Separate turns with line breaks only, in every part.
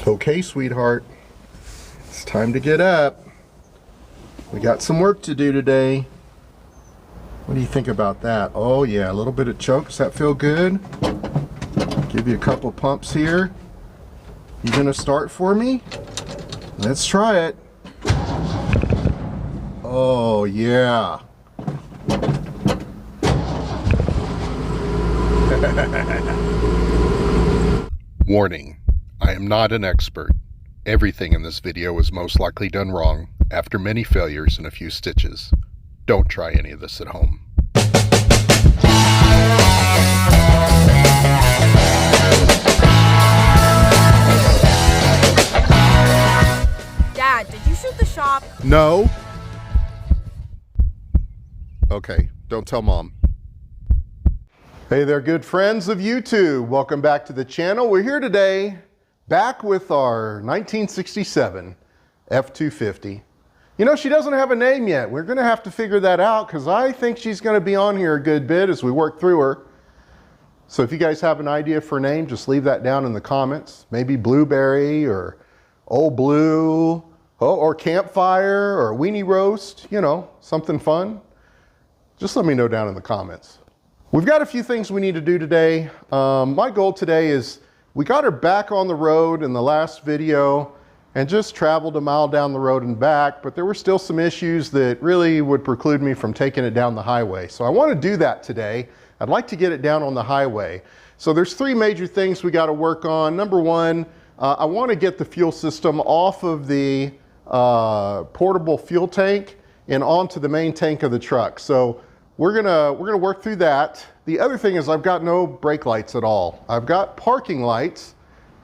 Okay, sweetheart, it's time to get up. We got some work to do today. What do you think about that? Oh yeah, a little bit of choke. Does that feel good? Give you a couple pumps here. You gonna start for me? Let's try it. Oh yeah. Warning, I am not an expert. Everything in this video was most likely done wrong after many failures and a few stitches. Don't try any of this at home.
Dad, did you shoot the shop?
No. Okay, don't tell Mom. Hey there, good friends of YouTube. Welcome back to the channel. We're here today, back with our 1967 F250. You know, she doesn't have a name yet. We're gonna have to figure that out because I think she's gonna be on here a good bit as we work through her. So if you guys have an idea for a name, just leave that down in the comments. Maybe Blueberry or Old Blue, or Campfire or Weenie Roast, you know, something fun. Just let me know down in the comments. We've got a few things we need to do today. My goal today is we got her back on the road in the last video and just traveled a mile down the road and back, but there were still some issues that really would preclude me from taking it down the highway. So I want to do that today. I'd like to get it down on the highway. So there's three major things we got to work on. Number one, I want to get the fuel system off of the portable fuel tank and onto the main tank of the truck. So we're gonna work through that. The other thing is I've got no brake lights at all. I've got parking lights.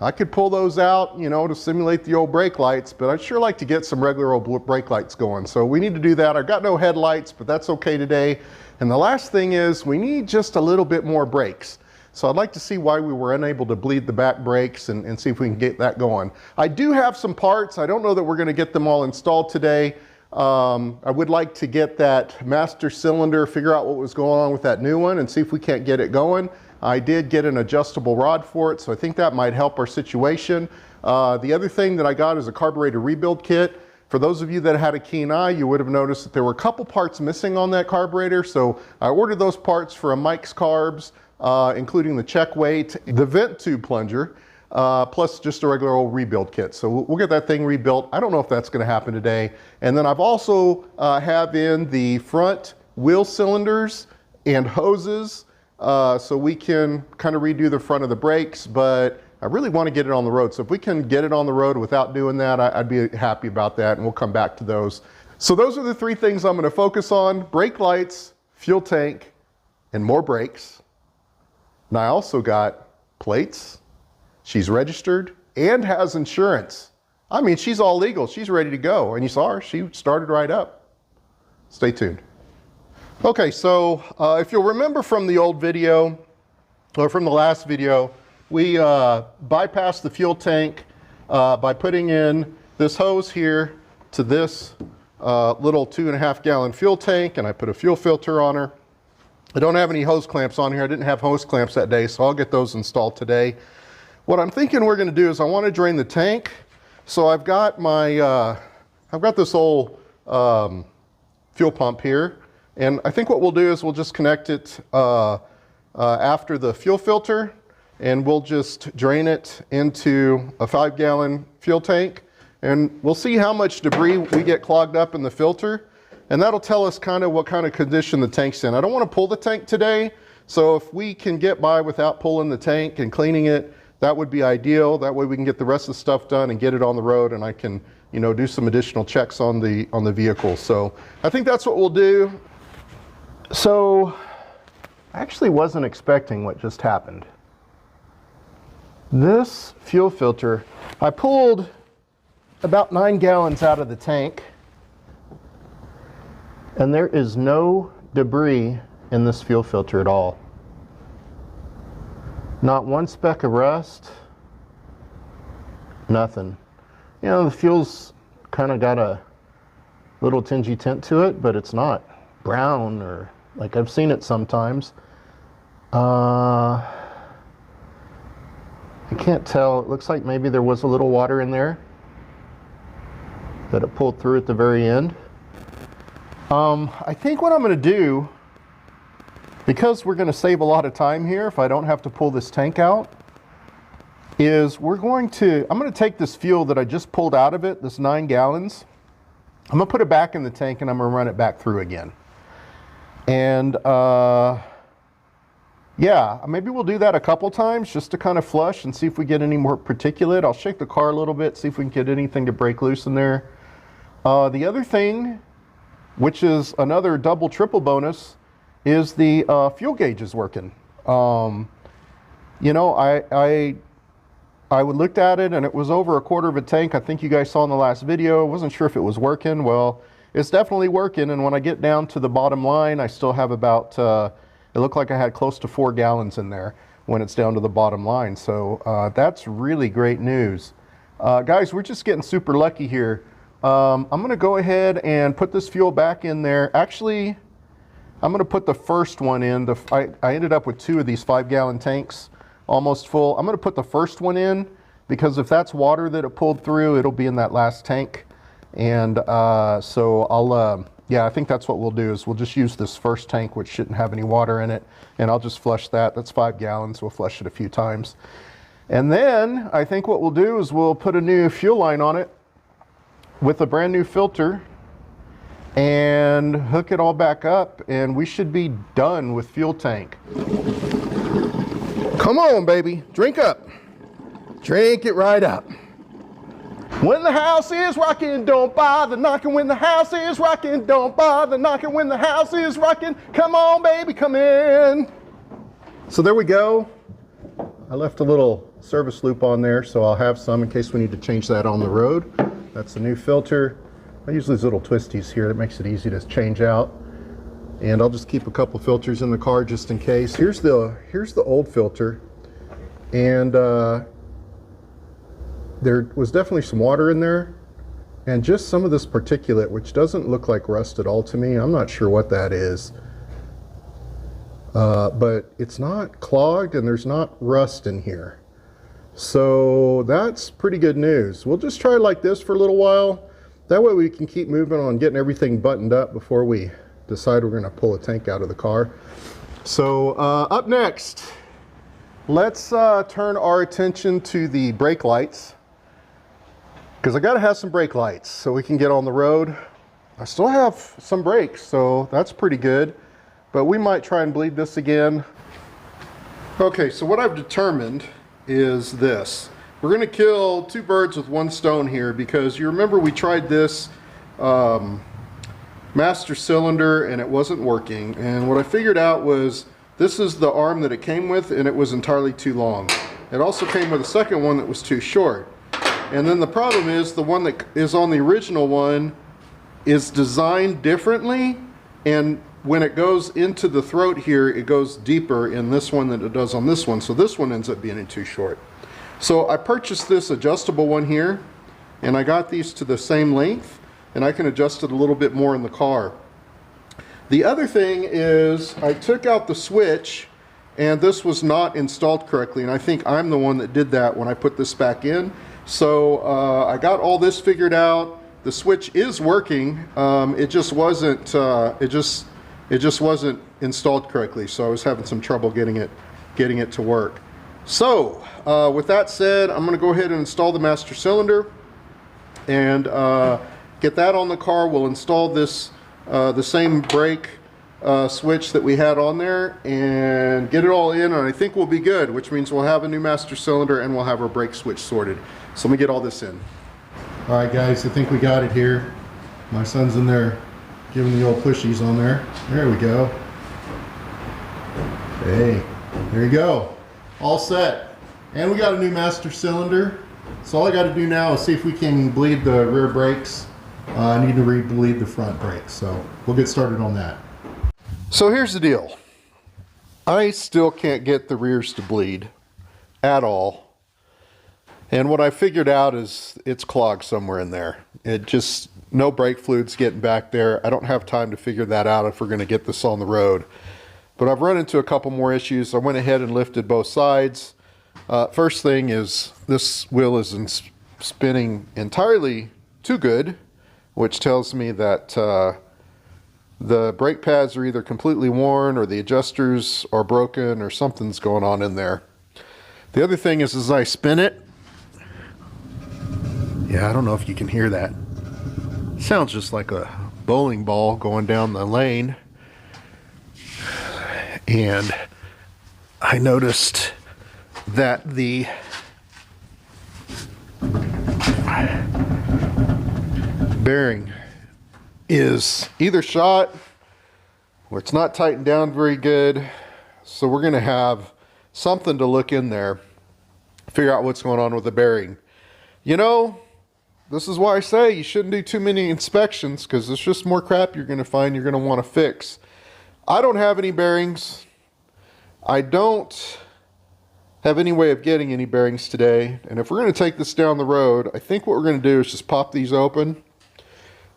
I could pull those out, you know, to simulate the old brake lights, but I'd sure like to get some regular old brake lights going. So we need to do that. I've got no headlights, but that's okay today. And the last thing is we need just a little bit more brakes. So I'd like to see why we were unable to bleed the back brakes and see if we can get that going. I do have some parts. I don't know that we're gonna get them all installed today. I would like to get that master cylinder, figure out what was going on with that new one and see if we can't get it going. I did get an adjustable rod for it, so I think that might help our situation. The other thing that I got is a carburetor rebuild kit. For those of you that had a keen eye, you would have noticed that there were a couple parts missing on that carburetor, so I ordered those parts from Mike's Carbs, including the check weight, the vent tube plunger, plus just a regular old rebuild kit. So we'll get that thing rebuilt. I don't know if that's going to happen today. And then I've also have in the front wheel cylinders and hoses, so we can kind of redo the front of the brakes, but I really want to get it on the road. So if we can get it on the road without doing that, I'd be happy about that, and we'll come back to those. So those are the three things I'm going to focus on: brake lights, fuel tank, and more brakes. And I also got plates. She's registered and has insurance. I mean, she's all legal. She's ready to go. And you saw her, she started right up. Stay tuned. Okay, so if you'll remember from the old video, or from the last video, we bypassed the fuel tank by putting in this hose here to this little 2.5 gallon fuel tank, and I put a fuel filter on her. I don't have any hose clamps on here. I didn't have hose clamps that day, so I'll get those installed today. What I'm thinking we're going to do is I want to drain the tank. So I've got my, I've got this old fuel pump here. And I think what we'll do is we'll just connect it after the fuel filter, and we'll just drain it into a 5 gallon fuel tank. And we'll see how much debris we get clogged up in the filter. And that'll tell us kind of what kind of condition the tank's in. I don't want to pull the tank today. So if we can get by without pulling the tank and cleaning it, that would be ideal. That way we can get the rest of the stuff done and get it on the road, and I can, you know, do some additional checks on the vehicle. So I think that's what we'll do. So I actually wasn't expecting what just happened. This fuel filter, I pulled about 9 gallons out of the tank, and there is no debris in this fuel filter at all. Not one speck of rust, nothing. You know, the fuel's kind of got a little tingy tint to it, but it's not brown or like I've seen it sometimes. I can't tell. It looks like maybe there was a little water in there that it pulled through at the very end. I think what I'm going to do, because we're going to save a lot of time here if I don't have to pull this tank out, is I'm going to take this fuel that I just pulled out of it, this 9 gallons. I'm going to put it back in the tank and I'm going to run it back through again. And yeah, maybe we'll do that a couple times just to kind of flush and see if we get any more particulate. I'll shake the car a little bit, see if we can get anything to break loose in there. The other thing, which is another double, triple bonus, is the fuel gauge is working. You know, I looked at it and it was over 1/4 of a tank. I think you guys saw in the last video. I wasn't sure if it was working. Well, it's definitely working. And when I get down to the bottom line, I still have about, it looked like I had close to 4 gallons in there when it's down to the bottom line. So that's really great news. Guys, we're just getting super lucky here. I'm going to go ahead and put this fuel back in there. Actually, I'm going to put the first one in. I ended up with 2 of these 5-gallon tanks, almost full. I'm going to put the first one in because if that's water that it pulled through, it'll be in that last tank. And so I'll, yeah, I think that's what we'll do is we'll just use this first tank, which shouldn't have any water in it, and I'll just flush that. That's 5 gallons. We'll flush it a few times. And then I think what we'll do is we'll put a new fuel line on it with a brand new filter and hook it all back up, and we should be done with fuel tank. Come on, baby, drink up. Drink it right up. When the house is rocking, don't bother knocking. When the house is rocking, don't bother knocking. When the house is rocking, come on, baby, come in. So there we go. I left a little service loop on there, so I'll have some in case we need to change that on the road. That's the new filter. I use these little twisties here. That makes it easy to change out. And I'll just keep a couple filters in the car just in case. Here's the old filter. And there was definitely some water in there. And just some of this particulate, which doesn't look like rust at all to me. I'm not sure what that is. But it's not clogged and there's not rust in here. So that's pretty good news. We'll just try like this for a little while. That way we can keep moving on getting everything buttoned up before we decide we're going to pull a tank out of the car. So up next, let's turn our attention to the brake lights, because I got to have some brake lights so we can get on the road. I still have some brakes, so that's pretty good, but we might try and bleed this again. Okay, so what I've determined is this. We're going to kill 2 birds with 1 stone here, because you remember we tried this master cylinder and it wasn't working, and what I figured out was this is the arm that it came with, and it was entirely too long. It also came with a second one that was too short, and then the problem is the one that is on the original one is designed differently, and when it goes into the throat here, it goes deeper in this one than it does on this one, so this one ends up being too short. So I purchased this adjustable one here, and I got these to the same length, and I can adjust it a little bit more in the car. The other thing is I took out the switch, and this was not installed correctly, and I think I'm the one that did that when I put this back in. So I got all this figured out. The switch is working. It just wasn't wasn't installed correctly, so I was having some trouble getting it to work. So with that said, I'm going to go ahead and install the master cylinder and get that on the car. We'll install this the same brake switch that we had on there and get it all in, and I think we'll be good, which means we'll have a new master cylinder and we'll have our brake switch sorted. So let me get all this in. All right, guys, I think we got it here. My son's in there giving the old pushies on there. There we go. Hey, there you go. All set. And we got a new master cylinder. So all I got to do now is see if we can bleed the rear brakes. I need to re-bleed the front brakes, so we'll get started on that. So here's the deal. I still can't get the rears to bleed at all. And what I figured out is it's clogged somewhere in there. It just, no brake fluid's getting back there. I don't have time to figure that out if we're going to get this on the road. But I've run into a couple more issues. I went ahead and lifted both sides. First thing is this wheel isn't spinning entirely too good, which tells me that the brake pads are either completely worn or the adjusters are broken or something's going on in there. The other thing is as I spin it, yeah, I don't know if you can hear that. Sounds just like a bowling ball going down the lane. And I noticed that the bearing is either shot or it's not tightened down very good. So we're going to have something to look in there, figure out what's going on with the bearing. You know, this is why I say you shouldn't do too many inspections, because it's just more crap you're going to find you're going to want to fix. I don't have any bearings. I don't have any way of getting any bearings today. And if we're going to take this down the road, I think what we're going to do is just pop these open,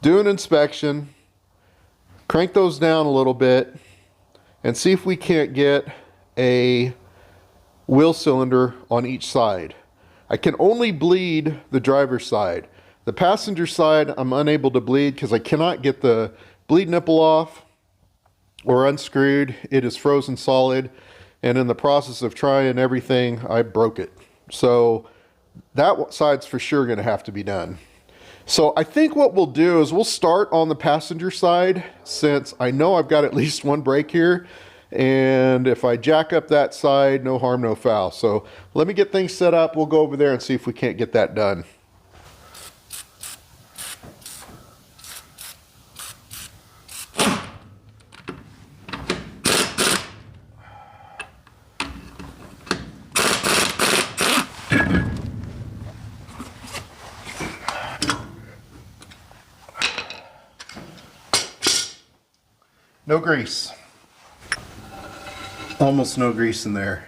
do an inspection, crank those down a little bit, and see if we can't get a wheel cylinder on each side. I can only bleed the driver's side. The passenger side I'm unable to bleed because I cannot get the bleed nipple off or unscrewed. It is frozen solid, and in the process of trying everything, I broke it. So that side's for sure going to have to be done. So I think what we'll do is we'll start on the passenger side, since I know I've got at least one brake here, and if I jack up that side, no harm, no foul. So let me get things set up. We'll go over there and see if we can't get that done. No grease. Almost no grease in there.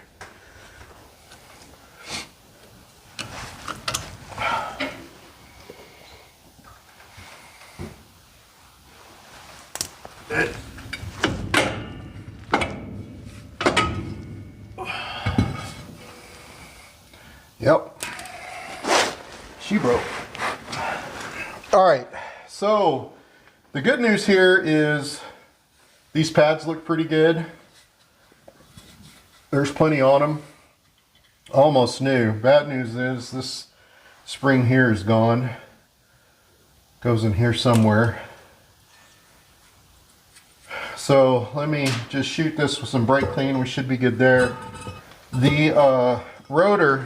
Yep. She broke. All right. So the good news here is these pads look pretty good. There's plenty on them. Almost new. Bad news is this spring here is gone. Goes in here somewhere. So let me just shoot this with some brake clean. We should be good there. The rotor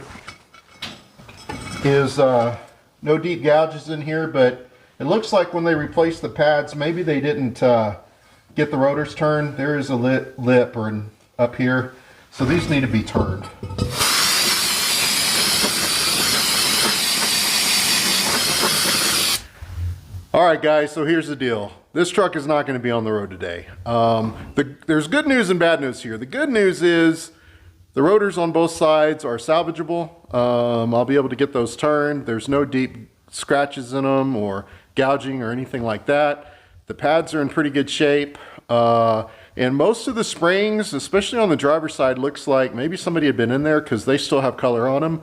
is no deep gouges in here, but it looks like when they replaced the pads, maybe they didn't get the rotors turned. There is a lip or up here, so these need to be turned. All right, guys, so here's the deal. This truck is not going to be on the road today. There's good news and bad news here. The good news is the rotors on both sides are salvageable. I'll be able to get those turned. There's no deep scratches in them or gouging or anything like that. The pads are in pretty good shape. And most of the springs, especially on the driver's side, looks like maybe somebody had been in there because they still have color on them.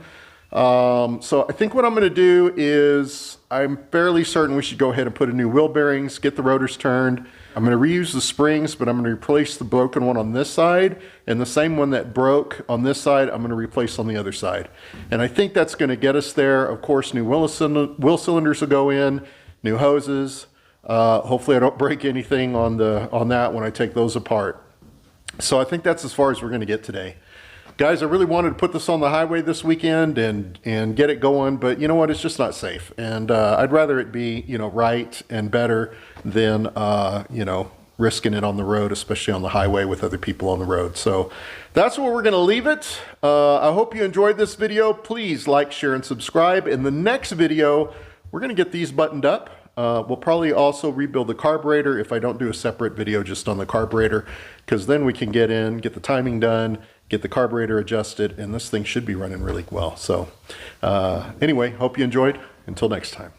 So I think what I'm going to do is I'm fairly certain we should go ahead and put in new wheel bearings, get the rotors turned. I'm going to reuse the springs, but I'm going to replace the broken one on this side, and the same one that broke on this side, I'm going to replace on the other side. And I think that's going to get us there. Of course, new wheel cylinders will go in, new hoses. Hopefully I don't break anything on that when I take those apart. So I think that's as far as we're going to get today. Guys, I really wanted to put this on the highway this weekend and get it going, but you know what? It's just not safe. And I'd rather it be, right and better than, risking it on the road, especially on the highway with other people on the road. So that's where we're going to leave it. I hope you enjoyed this video. Please like, share, and subscribe. In the next video, we're going to get these buttoned up. We'll probably also rebuild the carburetor if I don't do a separate video just on the carburetor, because then we can get the timing done, get the carburetor adjusted, and this thing should be running really well. So anyway, hope you enjoyed. Until next time.